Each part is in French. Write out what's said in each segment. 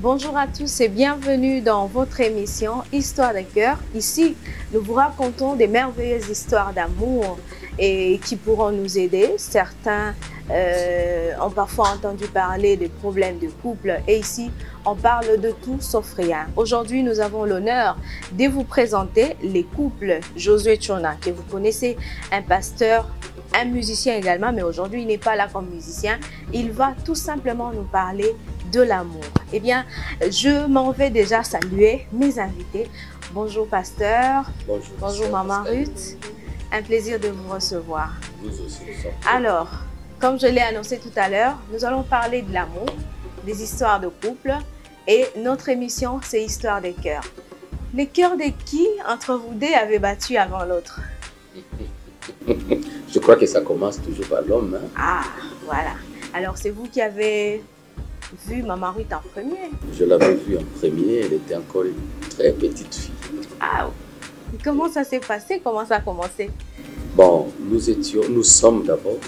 Bonjour à tous et bienvenue dans votre émission Histoire de cœur. Ici, nous vous racontons des merveilleuses histoires d'amour et qui pourront nous aider. Certains ont parfois entendu parler des problèmes de couple et ici, on parle de tout sauf rien. Aujourd'hui, nous avons l'honneur de vous présenter les couples Josué Tchona, que vous connaissez, un pasteur, un musicien également, mais aujourd'hui, il n'est pas là comme musicien. Il va tout simplement nous parler de l'amour. Eh bien, je m'en vais déjà saluer mes invités. Bonjour pasteur. Bonjour. Bonjour maman Ruth. Un plaisir de vous recevoir. Nous aussi, nous sommes. Alors, comme je l'ai annoncé tout à l'heure, nous allons parler de l'amour, des histoires de couple et notre émission, c'est Histoire des cœurs. Les cœurs de qui entre vous deux avaient battu avant l'autre? Je crois que ça commence toujours par l'homme. Hein? Ah, voilà. Alors, c'est vous qui avez vu maman Ruth en premier? Je l'avais vue en premier, elle était encore une très petite fille. Ah, comment ça s'est passé? Comment ça a commencé? Bon, nous sommes d'abord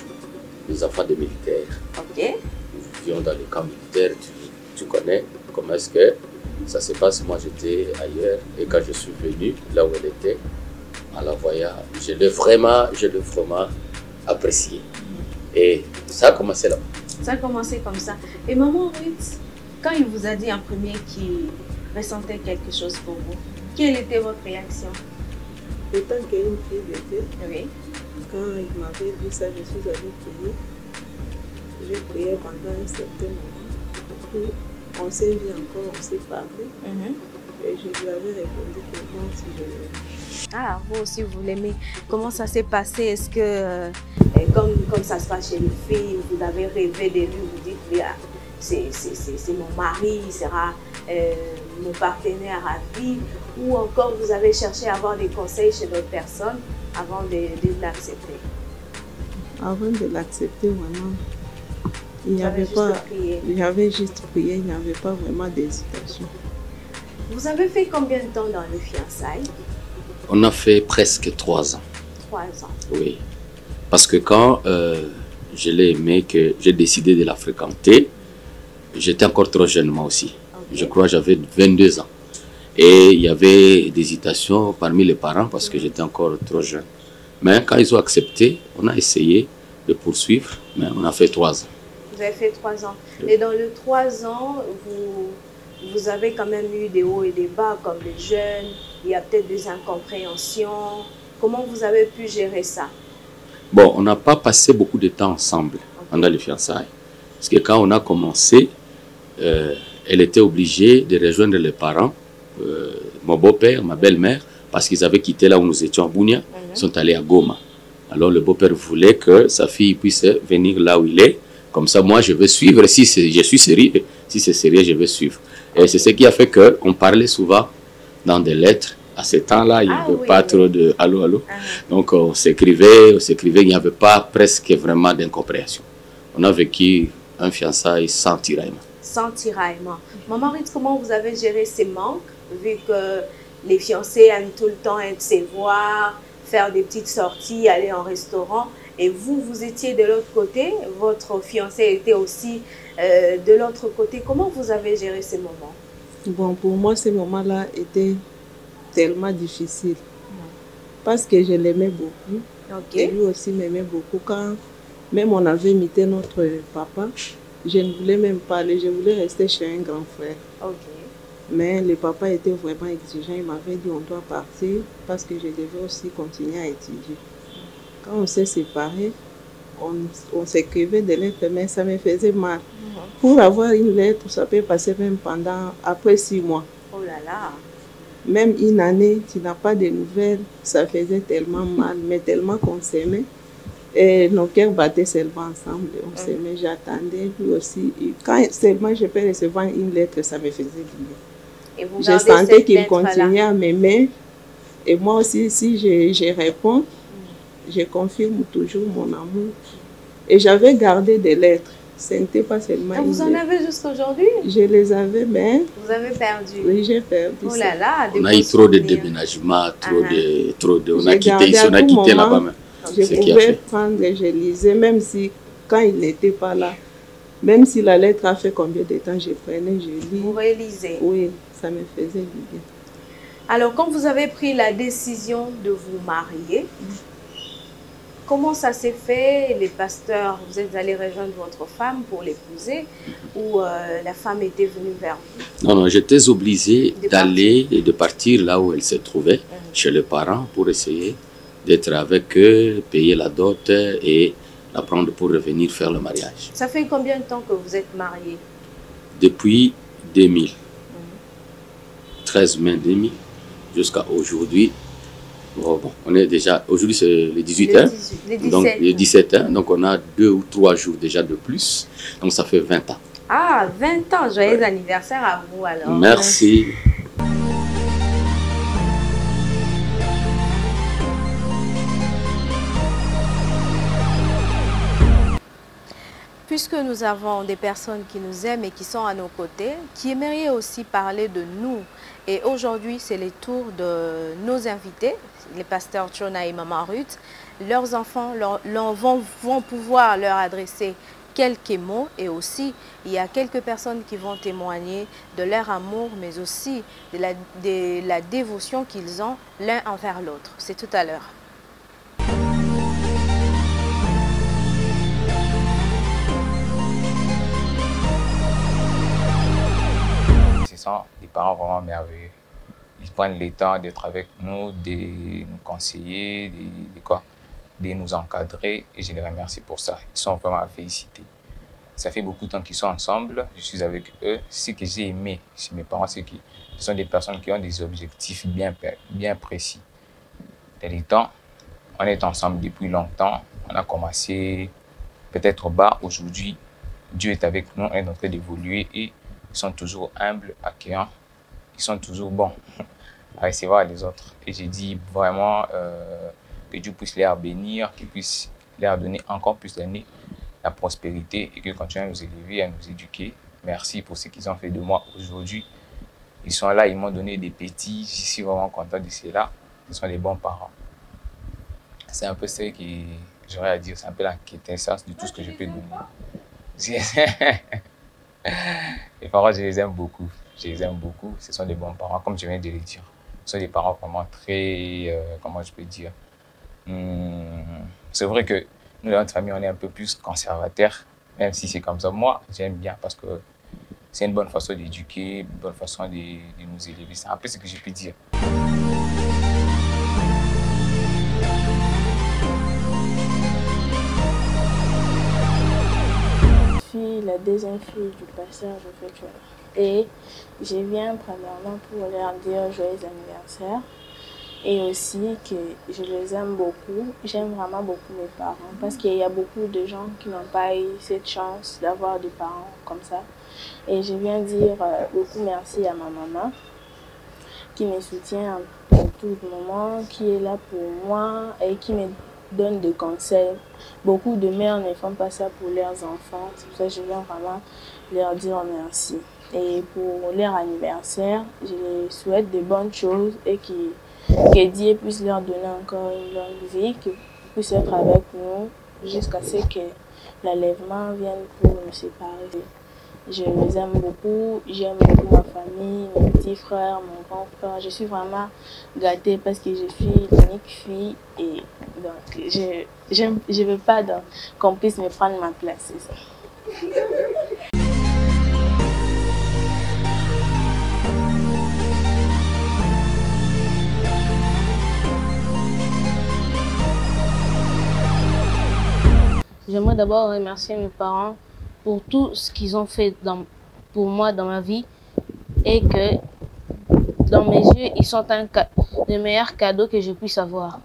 des enfants des militaires. Ok. Nous vivions dans le camp militaire, tu connais comment est-ce que ça se passe. Moi, j'étais ailleurs et quand je suis venu là où elle était, en la voyant, je l'ai vraiment apprécié. Et ça a commencé là. Ça a commencé comme ça. Et maman Ruth, quand il vous a dit en premier qu'il ressentait quelque chose pour vous, quelle était votre réaction? Étant qu'une fille d'était, Oui. quand il m'avait dit ça, je suis allée prier. J'ai prié pendant un certain moment. Puis on s'est vu encore, on s'est parlé. Et je lui avais répondu que moi aussi je l'aimais. Ah, vous aussi vous l'aimez. Comment ça s'est passé? Est-ce que, comme ça se passe chez les filles, vous avez rêvé de lui, vous dites, oui, ah, c'est mon mari, il sera mon partenaire à vie, ou encore vous avez cherché à avoir des conseils chez d'autres personnes avant de l'accepter? Avant de l'accepter, vraiment, il n'y avait pas. J'avais juste prié, il n'y avait pas vraiment d'hésitation. Vous avez fait combien de temps dans les fiançailles? On a fait presque 3 ans. 3 ans. Oui. Parce que quand je l'ai aimé, que j'ai décidé de la fréquenter, j'étais encore trop jeune moi aussi. Okay. Je crois que j'avais 22 ans. Et il y avait des hésitations parmi les parents parce que j'étais encore trop jeune. Mais quand ils ont accepté, on a essayé de poursuivre, mais on a fait 3 ans. Vous avez fait 3 ans. Et dans les 3 ans, vous avez quand même eu des hauts et des bas comme les jeunes. Il y a peut-être des incompréhensions. Comment vous avez pu gérer ça? Bon, on n'a pas passé beaucoup de temps ensemble pendant les fiançailles. Parce que quand on a commencé, elle était obligée de rejoindre les parents, mon beau-père, ma belle-mère, parce qu'ils avaient quitté là où nous étions à Bunia, ils sont allés à Goma. Alors le beau-père voulait que sa fille puisse venir là où il est. Comme ça, moi, je vais suivre. Si je suis sérieux, si c'est sérieux, je vais suivre. Et c'est ce qui a fait qu'on parlait souvent dans des lettres. À ce temps-là, il n'y avait pas trop de allô, allô. Donc, on s'écrivait, il n'y avait pas presque vraiment d'incompréhension. On a vécu un fiançailles sans tiraillement. Sans tiraillement. Maman Ruth, comment vous avez géré ces manques, vu que les fiancés aiment tout le temps être se voir, faire des petites sorties, aller en restaurant, et vous, vous étiez de l'autre côté, votre fiancé était aussi de l'autre côté. Comment vous avez géré ces moments? Bon, pour moi, ces moments-là étaient tellement difficiles. Parce que je l'aimais beaucoup. Okay. Et lui aussi m'aimait beaucoup. Quand même on avait imité notre papa, je ne voulais même pas aller. Je voulais rester chez un grand frère. Okay. Mais le papa était vraiment exigeant. Il m'avait dit on doit partir parce que je devais aussi continuer à étudier. Quand on s'est séparés, on s'écrivait des lettres, mais ça me faisait mal. Pour avoir une lettre, ça peut passer même après 6 mois. Oh là là! Même une année, tu n'as pas de nouvelles, ça faisait tellement mal, mais tellement qu'on s'aimait. Et nos cœurs battaient seulement ensemble, on s'aimait, j'attendais, lui aussi. Quand seulement je peux recevoir une lettre, ça me faisait du bien. Je sentais qu'il continuait à m'aimer. Et moi aussi, si je réponds, je confirme toujours mon amour. Et j'avais gardé des lettres. Ce n'était pas seulement vous en avez jusqu'à aujourd'hui? Je les avais, mais... Vous avez perdu? Oui, j'ai perdu. Oh là là, on a eu trop de déménagements, on a quitté ici, on a quitté là-bas. Je pouvais prendre et je lisais, même si quand il n'était pas là, Même si la lettre a fait combien de temps, je prenais, je lis. Vous réalisez. Oui, ça me faisait du bien. Alors, quand vous avez pris la décision de vous marier, comment ça s'est fait? Les pasteurs, vous êtes allés rejoindre votre femme pour l'épouser ou la femme était venue vers vous? Non, non, j'étais obligé d'aller et de partir là où elle se trouvait, chez les parents, pour essayer d'être avec eux, payer la dot et la prendre pour revenir faire le mariage. Ça fait combien de temps que vous êtes mariés? Depuis 2000. 13 mai 2000 jusqu'à aujourd'hui. Bon, on est déjà, aujourd'hui c'est le 18, hein? Donc le 17, hein? Donc on a 2 ou 3 jours déjà de plus, donc ça fait 20 ans. Ah, 20 ans, joyeux anniversaire à vous alors. Merci. Puisque nous avons des personnes qui nous aiment et qui sont à nos côtés, qui aimeraient aussi parler de nous. Et aujourd'hui, c'est le tour de nos invités, les pasteurs Chona et Maman Ruth. Leurs enfants vont pouvoir leur adresser quelques mots et aussi, il y a quelques personnes qui vont témoigner de leur amour, mais aussi de la dévotion qu'ils ont l'un envers l'autre. C'est tout à l'heure. Ce sont des parents vraiment merveilleux. Ils prennent le temps d'être avec nous, de nous conseiller, de nous encadrer et je les remercie pour ça. Ils sont vraiment à féliciter. Ça fait beaucoup de temps qu'ils sont ensemble, je suis avec eux. Ce que j'ai aimé chez mes parents, c'est que ce sont des personnes qui ont des objectifs bien précis. Dans les temps, on est ensemble depuis longtemps, on a commencé peut-être bas. Aujourd'hui, Dieu est avec nous, on est en train d'évoluer et ils sont toujours humbles, accueillants, ils sont toujours bons à recevoir les autres. Et j'ai dit vraiment que Dieu puisse les bénir, qu'il puisse leur donner encore plus d'années, la prospérité et qu'ils continuent à nous élever, à nous éduquer. Merci pour ce qu'ils ont fait de moi aujourd'hui. Ils sont là, ils m'ont donné des petits, je suis vraiment content de cela. Ce sont des bons parents. C'est un peu ce que j'aurais à dire, c'est un peu la quintessence de tout ce que je peux donner. Les parents, je les aime beaucoup. Je les aime beaucoup. Ce sont des bons parents, comme je viens de le dire. Ce sont des parents vraiment très, comment je peux dire. C'est vrai que nous, dans notre famille, on est un peu plus conservateurs, même si c'est comme ça. Moi, j'aime bien parce que c'est une bonne façon d'éduquer, une bonne façon de nous élever. C'est un peu ce que je peux dire. Je suis la deuxième fille du pasteur Geoffrey Chona. Et je viens premièrement pour leur dire joyeux anniversaire. Et aussi que je les aime beaucoup. J'aime vraiment beaucoup mes parents parce qu'il y a beaucoup de gens qui n'ont pas eu cette chance d'avoir des parents comme ça. Et je viens dire beaucoup merci à ma maman qui me soutient pour tout moment, qui est là pour moi et qui me donne des conseils. Beaucoup de mères ne font pas ça pour leurs enfants. C'est pour ça que je viens vraiment leur dire merci. Et pour leur anniversaire, je les souhaite de bonnes choses et que Dieu puisse leur donner encore une longue vie, qu'ils puissent être avec nous jusqu'à ce que l'enlèvement vienne pour nous séparer. Je les aime beaucoup, j'aime beaucoup ma famille, mes petits frères, mon grand frère. Je suis vraiment gâtée parce que je suis l'unique fille et donc je ne veux pas qu'on puisse me prendre ma place. C'est ça. J'aimerais d'abord remercier mes parents pour tout ce qu'ils ont fait pour moi dans ma vie et que dans mes yeux, ils sont le meilleur cadeau que je puisse avoir.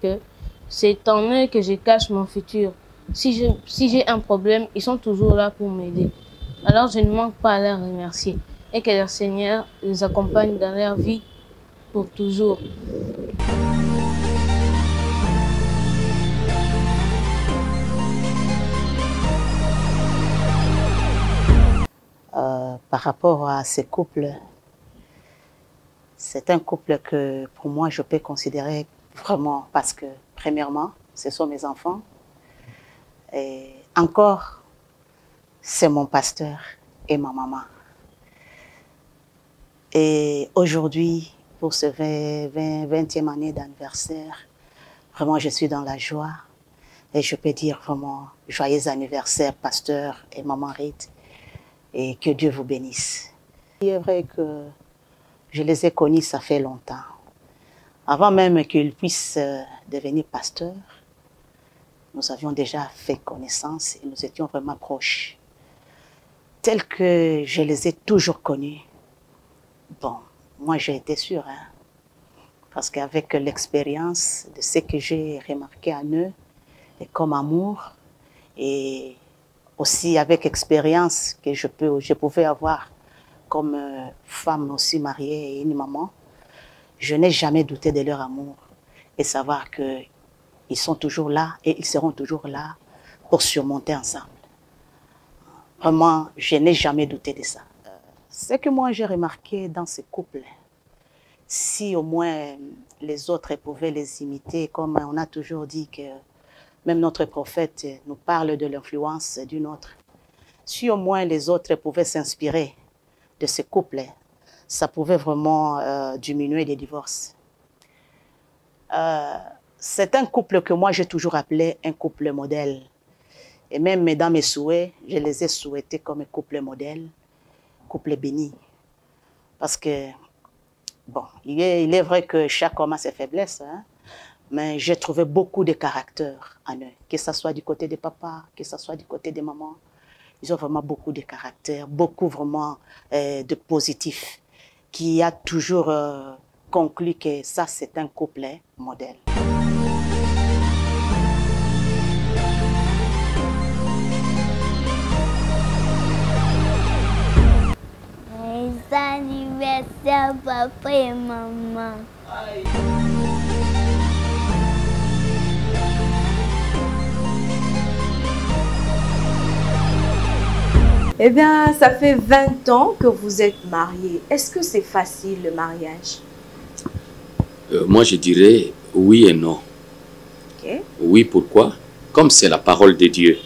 Que c'est en eux que je cache mon futur. Si j'ai un problème, ils sont toujours là pour m'aider. Alors je ne manque pas à les remercier et que le Seigneur les accompagne dans leur vie pour toujours. Par rapport à ces couples, c'est un couple que pour moi je peux considérer vraiment parce que premièrement, ce sont mes enfants. Et encore, c'est mon pasteur et ma maman. Et aujourd'hui, pour ce 20e année d'anniversaire, vraiment, je suis dans la joie. Et je peux dire vraiment joyeux anniversaire, pasteur et maman Rite. Et que Dieu vous bénisse. Il est vrai que je les ai connus, ça fait longtemps. Avant même qu'ils puissent devenir pasteurs, nous avions déjà fait connaissance et nous étions vraiment proches. Tels que je les ai toujours connus. Bon, moi j'ai été sûre, hein, parce qu'avec l'expérience de ce que j'ai remarqué en eux, et comme amour, et aussi avec l'expérience que je pouvais avoir comme femme aussi mariée et une maman, je n'ai jamais douté de leur amour et savoir qu'ils sont toujours là et ils seront toujours là pour surmonter ensemble. Vraiment, je n'ai jamais douté de ça. Ce que moi j'ai remarqué dans ce couple, si au moins les autres pouvaient les imiter, comme on a toujours dit que même notre prophète nous parle de l'influence d'une autre, si au moins les autres pouvaient s'inspirer de ce couple, ça pouvait vraiment diminuer les divorces. C'est un couple que moi j'ai toujours appelé un couple modèle. Et même dans mes souhaits, je les ai souhaités comme un couple modèle, couple béni. Parce que, bon, il est vrai que chaque homme a ses faiblesses, hein, mais j'ai trouvé beaucoup de caractère en eux, que ce soit du côté des papas, que ce soit du côté des mamans. Ils ont vraiment beaucoup de caractère, beaucoup vraiment de positif, qui a toujours conclu que ça, c'est un couple modèle. Joyeux anniversaire, papa et maman. Eh bien, ça fait 20 ans que vous êtes mariés. Est-ce que c'est facile, le mariage? Moi, je dirais oui et non. Okay. Oui, pourquoi? Comme c'est la parole de Dieu,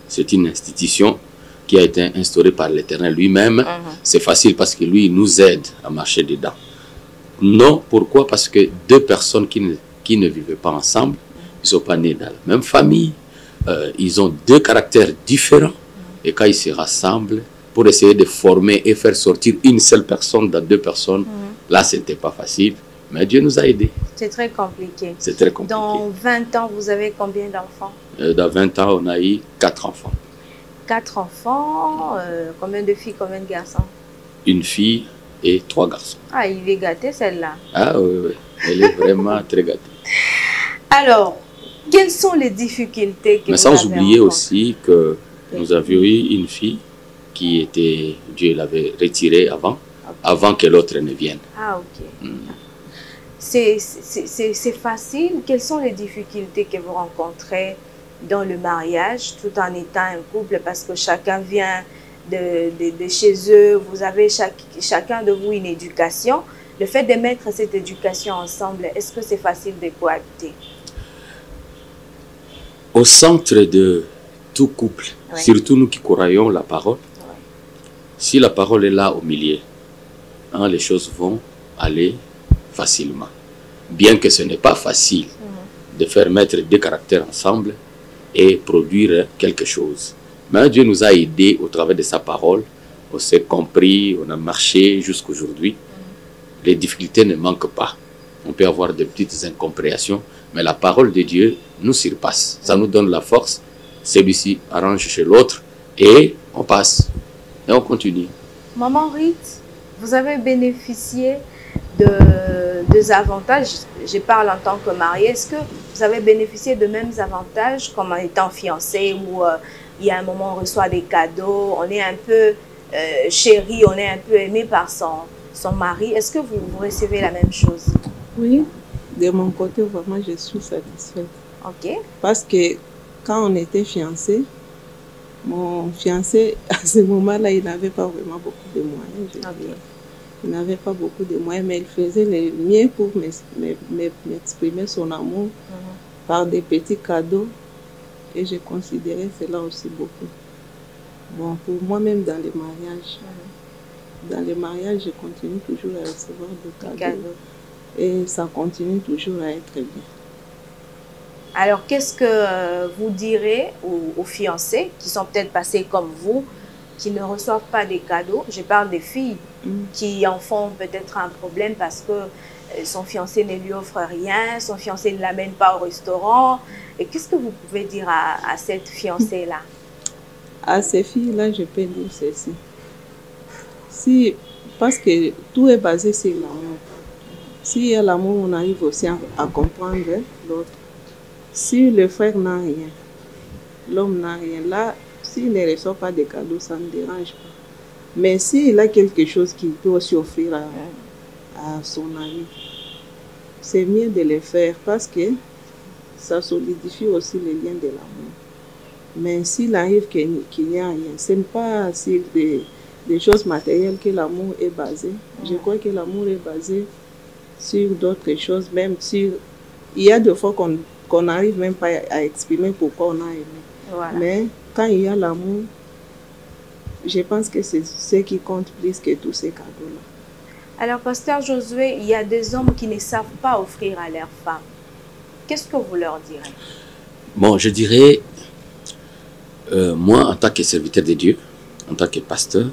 c'est une institution qui a été instaurée par l'Éternel lui-même. C'est facile parce que lui, il nous aide à marcher dedans. Non, pourquoi? Parce que deux personnes qui ne vivaient pas ensemble, ils ne sont pas nés dans la même famille, ils ont deux caractères différents. Et quand ils se rassemblent pour essayer de former et faire sortir une seule personne dans deux personnes, là, ce n'était pas facile. Mais Dieu nous a aidés. C'est très compliqué. C'est très compliqué. Dans 20 ans, vous avez combien d'enfants? Dans 20 ans, on a eu 4 enfants. 4 enfants, combien de filles, combien de garçons? Une fille et 3 garçons. Ah, il est gâté celle-là. Ah oui, oui. Elle est vraiment très gâtée. Alors, quelles sont les difficultés que Mais vous avez sans oublier rencontrées? aussi que nous avions eu une fille qui était, Dieu l'avait retirée avant que l'autre ne vienne. Ah, ok. C'est facile. Quelles sont les difficultés que vous rencontrez dans le mariage, tout en étant un couple, parce que chacun vient de chez eux, vous avez chacun de vous une éducation. Le fait de mettre cette éducation ensemble, est-ce que c'est facile de cohabiter? Au centre de tout couple, surtout nous qui croyons la parole, si la parole est là au milieu, hein, les choses vont aller facilement. Bien que ce n'est pas facile de faire mettre deux caractères ensemble et produire quelque chose. Mais Dieu nous a aidés au travers de sa parole. On s'est compris, on a marché jusqu'aujourd'hui. Les difficultés ne manquent pas. On peut avoir de petites incompréhensions, mais la parole de Dieu nous surpasse. Ça nous donne la force. Celui-ci arrange chez l'autre et on passe. Et on continue. Maman Rite, vous avez bénéficié des avantages. Je parle en tant que mariée. Est-ce que vous avez bénéficié de mêmes avantages comme en étant fiancée où il y a un moment on reçoit des cadeaux, on est un peu chéri, on est un peu aimé par son mari. Est-ce que vous recevez la même chose? Oui, de mon côté, vraiment, je suis satisfaite. Ok. Parce que quand on était fiancés, mon fiancé, à ce moment-là, il n'avait pas vraiment beaucoup de moyens. Je dirais. Il n'avait pas beaucoup de moyens, mais il faisait le mieux pour m'exprimer son amour par des petits cadeaux. Et j'ai considéré cela aussi beaucoup. Bon, pour moi-même, dans les mariages, je continue toujours à recevoir des cadeaux. Et ça continue toujours à être bien. Alors, qu'est-ce que vous direz aux fiancés qui sont peut-être passés comme vous, qui ne reçoivent pas des cadeaux? Je parle des filles qui en font peut-être un problème parce que son fiancé ne lui offre rien, son fiancé ne l'amène pas au restaurant. Et qu'est-ce que vous pouvez dire à cette fiancée-là? À ces filles-là, je peux dire ceci. Parce que tout est basé sur l'amour. S'il y a l'amour, on arrive aussi à comprendre l'autre. Si le frère n'a rien, l'homme n'a rien, là, s'il ne reçoit pas de cadeaux, ça ne dérange pas. Mais s'il a quelque chose qu'il peut aussi offrir à son ami, c'est mieux de le faire parce que ça solidifie aussi les liens de l'amour. Mais s'il arrive qu'il n'y a rien, ce n'est pas sur des choses matérielles que l'amour est basé. Je crois que l'amour est basé sur d'autres choses, même sur... Il y a des fois qu'on n'arrive même pas à exprimer pourquoi on a aimé. Voilà. Mais quand il y a l'amour, je pense que c'est ce qui compte plus que tous ces cadeaux-là. Alors, Pasteur Josué, il y a des hommes qui ne savent pas offrir à leurs femmes. Qu'est-ce que vous leur direz? Bon, je dirais, moi, en tant que serviteur de Dieu, en tant que pasteur,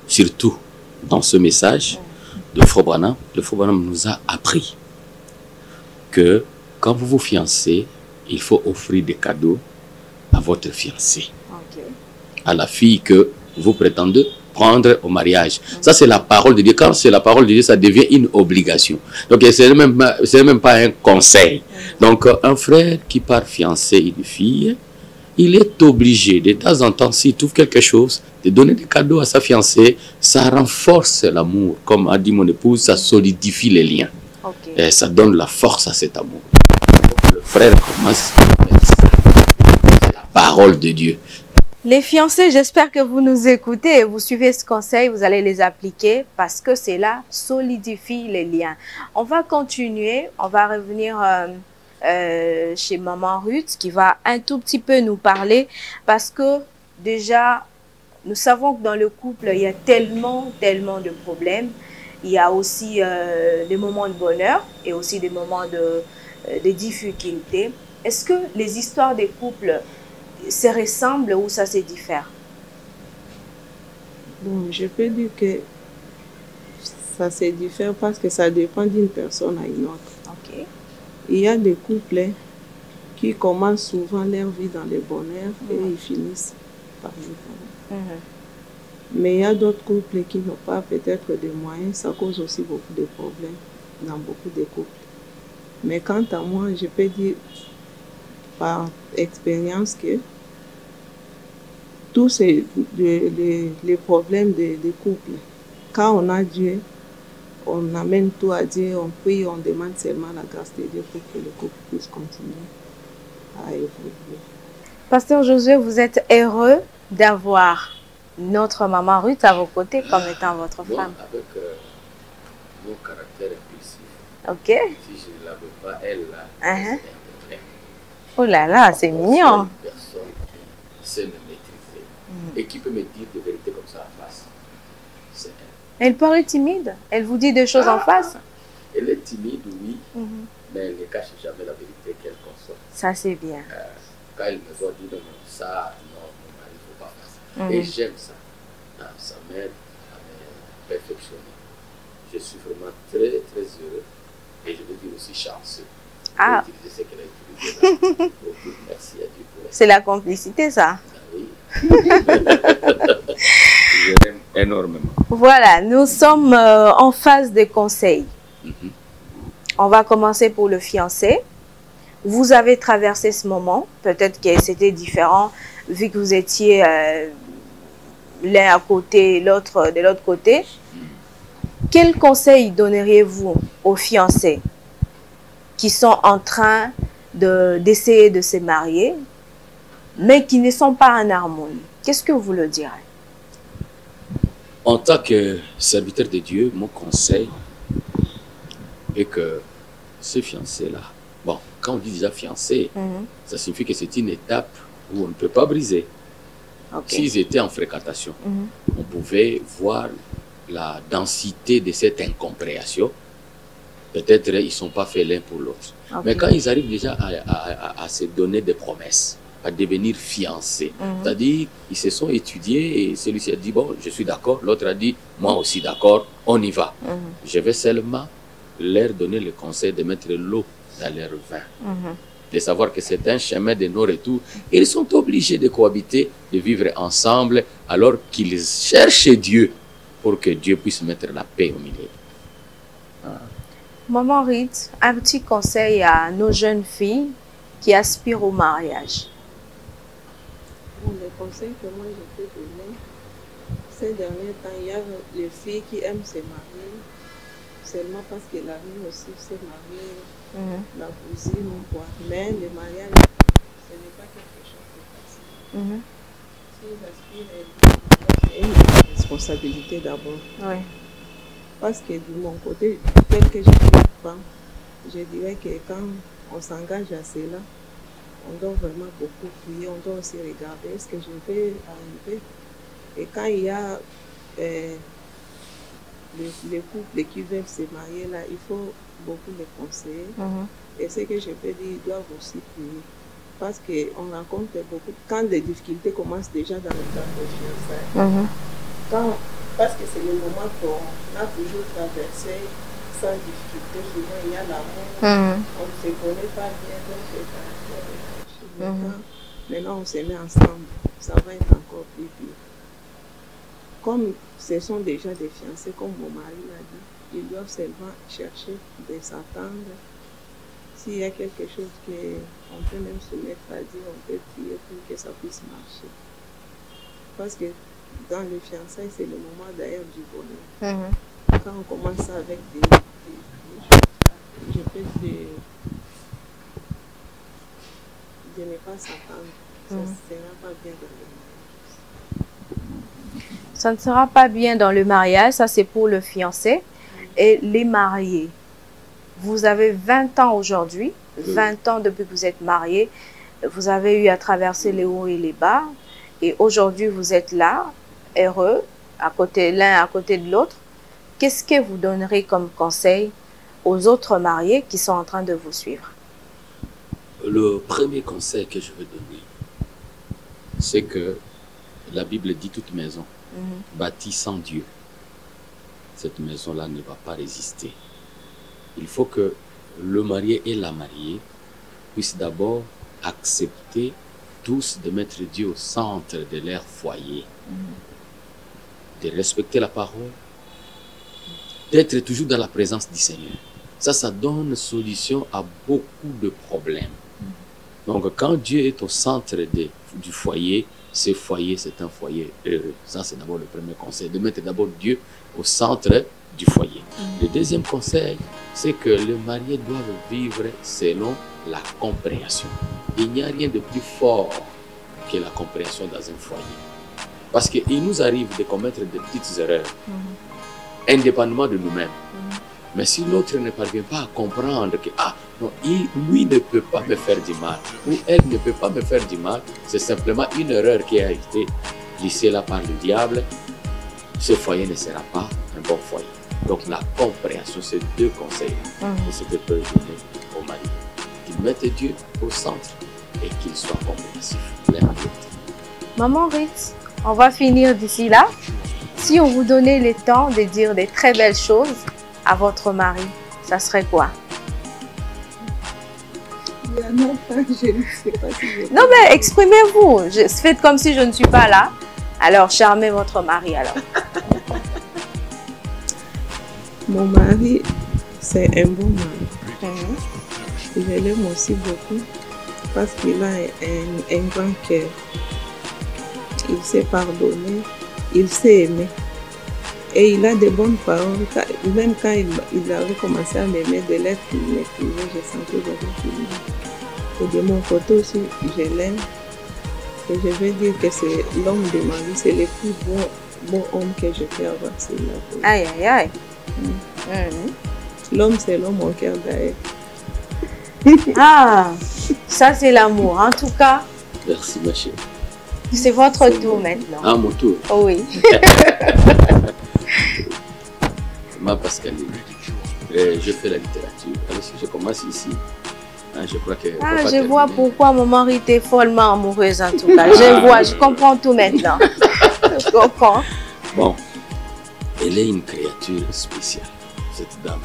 surtout dans ce message de Frère Branham, le Frère Branham nous a appris que quand vous vous fiancez, il faut offrir des cadeaux à votre fiancé, à la fille que vous prétendez prendre au mariage. Ça, c'est la parole de Dieu. Quand c'est la parole de Dieu, ça devient une obligation. Donc, ce n'est même pas un conseil. Donc, un frère qui part fiancer une fille, il est obligé, de temps en temps, s'il trouve quelque chose, de donner des cadeaux à sa fiancée. Ça renforce l'amour. Comme a dit mon épouse, ça solidifie les liens. Et ça donne la force à cet amour. Le frère commence avec ça. C'est la parole de Dieu. Les fiancés, j'espère que vous nous écoutez et vous suivez ce conseil, vous allez les appliquer parce que cela solidifie les liens. On va continuer, on va revenir chez Maman Ruth qui va un tout petit peu nous parler parce que déjà, nous savons que dans le couple, il y a tellement de problèmes. Il y a aussi des moments de bonheur et aussi des moments de difficultés. Est-ce que les histoires des couples se ressemblent ou ça se diffère? Bon, je peux dire que ça se diffère parce que ça dépend d'une personne à une autre. Il y a des couples qui commencent souvent leur vie dans le bonheur et ils finissent par le bonheur. Mais il y a d'autres couples qui n'ont pas peut-être de moyens, ça cause aussi beaucoup de problèmes dans beaucoup de couples. Mais quant à moi, je peux dire par expérience que tous les problèmes des couples, quand on a Dieu, on amène tout à Dieu, on prie, on demande seulement la grâce de Dieu pour que le couple puisse continuer à évoluer. Pasteur Josué, vous êtes heureux d'avoir notre maman Ruth à vos côtés comme étant votre femme? Avec mon caractère impulsif. Si je ne l'avais pas, elle là, oh là là, c'est mignon. Une personne qui sait me maîtriser et qui peut me dire des vérités comme ça en face. C'est elle. Elle paraît timide. Elle vous dit des choses en face. Elle est timide, oui, mais elle ne cache jamais la vérité qu'elle conçoit. Ça, c'est bien. Quand elle me voit dire non, ça, non, il ne faut pas faire ça. Et j'aime ça. Ça m'aide à me perfectionner. Je suis vraiment très, très heureux et je veux dire aussi chanceux. Utiliser ce qu'elle a utilisé là. Merci à Dieu pour elle. C'est la complicité, ça. Oui. Je l'aime énormément. Voilà, nous sommes en phase de conseil. On va commencer pour le fiancé. Vous avez traversé ce moment. Peut-être que c'était différent vu que vous étiez l'un à côté, l'autre de l'autre côté. Quel conseil donneriez-vous aux fiancés qui sont en train d'essayer de se marier, mais qui ne sont pas en harmonie? Qu'est-ce que vous le direz? En tant que serviteur de Dieu, mon conseil est que ce fiancé-là, bon, quand on dit déjà fiancé, ça signifie que c'est une étape où on ne peut pas briser. S'ils étaient en fréquentation, on pouvait voir la densité de cette incompréhension. Peut-être ils ne sont pas faits l'un pour l'autre. Mais quand ils arrivent déjà à se donner des promesses, à devenir fiancés, c'est-à-dire ils se sont étudiés et celui-ci a dit, bon, je suis d'accord, l'autre a dit, moi aussi d'accord, on y va. Je vais seulement leur donner le conseil de mettre l'eau dans leur vin. De savoir que c'est un chemin de non-retour. Ils sont obligés de cohabiter, de vivre ensemble, alors qu'ils cherchent Dieu pour que Dieu puisse mettre la paix au milieu. Maman Rite, un petit conseil à nos jeunes filles qui aspirent au mariage. Bon, les conseils que moi je peux donner, ces derniers temps, il y a les filles qui aiment se marier seulement parce que la vie aussi s'est mariée, la cousine ou quoi. Mais le mariage, ce n'est pas quelque chose de facile. Si ils aspirent, c'est une responsabilité d'abord. Oui. Parce que de mon côté, tel que je suis femme, je dirais que quand on s'engage à cela, on doit vraiment beaucoup prier, on doit aussi regarder ce que je vais arriver. Et quand il y a les couples qui veulent se marier là, il faut beaucoup les conseiller. Et ce que je peux dire, ils doivent aussi prier. Parce qu'on rencontre beaucoup, quand les difficultés commencent déjà dans le temps de fiançailles, parce que c'est le moment qu'on a toujours traversé sans difficulté, souvent il y a l'amour, on ne se connaît pas bien, donc maintenant on se met ensemble, ça va être encore plus pire. Comme ce sont déjà des fiancés, comme mon mari l'a dit, ils doivent seulement chercher de s'attendre. S'il y a quelque chose qu'on peut même se mettre à dire, on peut prier pour que ça puisse marcher. Parce que dans les fiançailles, c'est le moment d'ailleurs du bonheur. Quand on commence avec des je peux dire de ne pas s'attendre. Ça ne sera pas bien dans le mariage. Ça ne sera pas bien dans le mariage, ça c'est pour le fiancé. Et les mariés, vous avez 20 ans aujourd'hui, 20 ans depuis que vous êtes mariés, vous avez eu à traverser les hauts et les bas, et aujourd'hui vous êtes là, heureux, l'un à côté de l'autre. Qu'est-ce que vous donnerez comme conseil aux autres mariés qui sont en train de vous suivre? Le premier conseil que je veux donner, c'est que la Bible dit toute maison bâtie sans Dieu, cette maison-là ne va pas résister. Il faut que le marié et la mariée puissent d'abord accepter tous de mettre Dieu au centre de leur foyer, de respecter la parole, d'être toujours dans la présence du Seigneur. Ça donne solution à beaucoup de problèmes. Donc, quand Dieu est au centre du foyer, ce foyer, c'est un foyer heureux. Ça, c'est d'abord le premier conseil, de mettre d'abord Dieu au centre du foyer. Le deuxième conseil, c'est que les mariés doivent vivre selon la compréhension. Il n'y a rien de plus fort que la compréhension dans un foyer. Parce qu'il nous arrive de commettre des petites erreurs, indépendamment de nous-mêmes. Mais si l'autre ne parvient pas à comprendre que non, lui ne peut pas me faire du mal, ou elle ne peut pas me faire du mal, c'est simplement une erreur qui a été glissée là par le diable, ce foyer ne sera pas un bon foyer. Donc la compréhension, c'est deux conseils. Et ce que peut donner au mari. Qu'il mette Dieu au centre et qu'il soit compréhensif. Maman Rite, on va finir d'ici là. Si on vous donnait le temps de dire des très belles choses à votre mari, ça serait quoi? Il y en a pas, je ne sais pas si je... Non mais exprimez-vous, faites comme si je ne suis pas là. Alors charmez votre mari alors. Mon mari, c'est un bon mari. Je l'aime aussi beaucoup parce qu'il a un grand cœur. Il sait pardonner, il sait aimer. Et il a de bonnes paroles. Même quand il avait commencé à m'aimer de l'être qu'il m'écrivait, je sentais vraiment qu'il m'aimait. Et de mon côté aussi, je l'aime. Et je veux dire que c'est l'homme de ma vie, c'est le plus bon homme que je peux avoir sur la terre. Aïe, aïe, aïe. L'homme, c'est l'homme au cœur d'ailleurs. Ah, ça c'est l'amour. En tout cas, merci ma chérie. C'est votre tour maintenant. Ah, mon tour. Oui. Ma Pascaline, je fais la littérature. Alors, si je commence ici, hein, je crois que... Ah, je vois pourquoi mon mari était follement amoureuse en tout cas. Je vois, je comprends tout maintenant. Je comprends. Bon, elle est une créature spéciale, cette dame.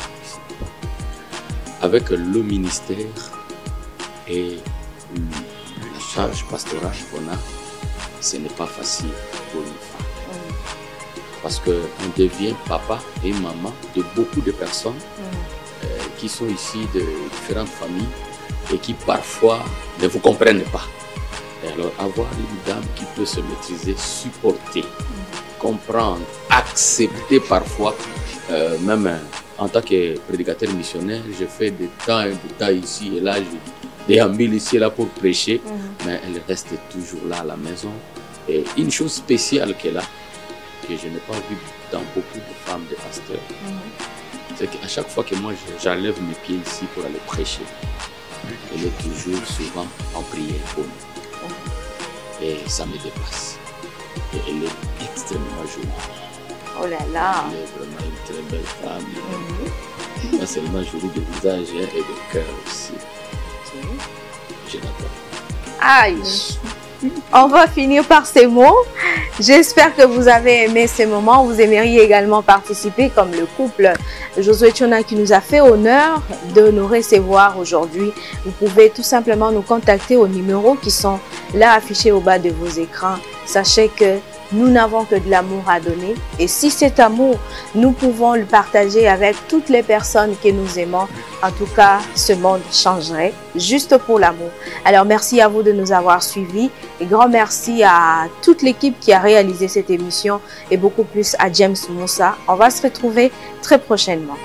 Avec le ministère et la charge pastorale qu'on a, ce n'est pas facile pour une femme. Parce qu'on devient papa et maman de beaucoup de personnes qui sont ici de différentes familles et qui parfois ne vous comprennent pas. Et alors avoir une dame qui peut se maîtriser, supporter, comprendre, accepter parfois, même en tant que prédicateur missionnaire, je fais des temps et des temps ici et là, je déambule ici et là pour prêcher, mais elle reste toujours là à la maison. Et une chose spéciale qu'elle a, que je n'ai pas vu dans beaucoup de femmes de pasteurs, c'est qu'à chaque fois que moi j'enlève mes pieds ici pour aller prêcher, elle est toujours souvent en prière pour nous. Et ça me dépasse. Et elle est extrêmement jolie. Oh là là. Elle est vraiment une très belle femme. Pas seulement jolie de visage et de cœur aussi. Je l'adore. Aïe. On va finir par ces mots. J'espère que vous avez aimé ces moments. Vous aimeriez également participer comme le couple Josué Tchona qui nous a fait honneur de nous recevoir aujourd'hui. Vous pouvez tout simplement nous contacter aux numéros qui sont là affichés au bas de vos écrans. Sachez que nous n'avons que de l'amour à donner. Et si cet amour, nous pouvons le partager avec toutes les personnes que nous aimons, en tout cas, ce monde changerait juste pour l'amour. Alors, merci à vous de nous avoir suivis. Et grand merci à toute l'équipe qui a réalisé cette émission et beaucoup plus à James Moussa. On va se retrouver très prochainement.